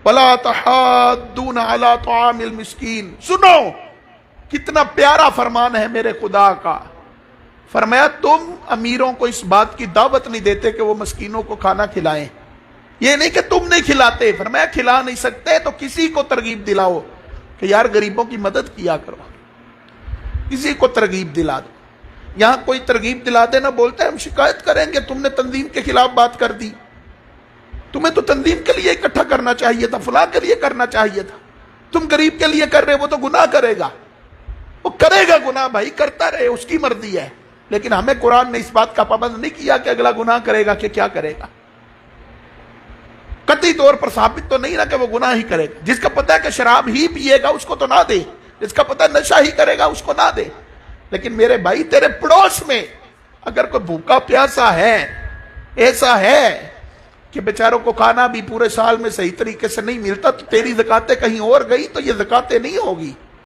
وَلَا تَحَاضُّونَ عَلَىٰ طَعَامِ الْمِسْكِينِ. سنو کتنا پیارا فرمان ہے میرے خدا کا. فرمایا تم امیروں کو اس بات کی دعوت نہیں دیتے کہ وہ مسکینوں کو کھانا کھلائیں. یہ نہیں کہ تم نہیں کھلاتے، فرمایا کھلا نہیں سکتے تو کسی کو ترغیب دلاؤ کہ یار غریبوں کی مدد کیا کرو، کسی کو ترغیب دلا دو. یہاں کوئی ترغیب دلا دے نہ بولتے ہم شکایت کریں گے تم نے تنظیم کے خلاف بات کر دی. تمہیں تو تنظیم کے لیے اکٹھا کرنا چاہیے تھا، فلاں کے لیے کرنا چاہیے تھا. تم غریب کے لیے کر رہے، وہ تو گناہ کرے گا، وہ کرے گا گناہ بھائی، کرتا رہے، اس کی مرضی ہے. لیکن ہمیں قرآن نے اس بات کا پابند نہیں کیا کہ اگلا گناہ کرے گا کہ کیا کرے گا. قطعی طور پر ثابت تو نہیں نا کہ وہ گناہ ہی کرے گا. جس کا پتہ ہے کہ شراب ہی پیے گا اس کو تو نہ دے، جس کا پتہ ہے نشہ ہی کرے گا اس کو نہ دے. لیکن میرے بھائی تیرے پڑوس میں اگر کوئی بھوکا پیاسا ہے، ایسا ہے کہ بیچاروں کو کھانا بھی پورے سال میں صحیح طریقے سے نہیں ملتا، تو تیری زکاتیں کہیں اور گئی تو یہ زکاتیں نہیں ہوگی.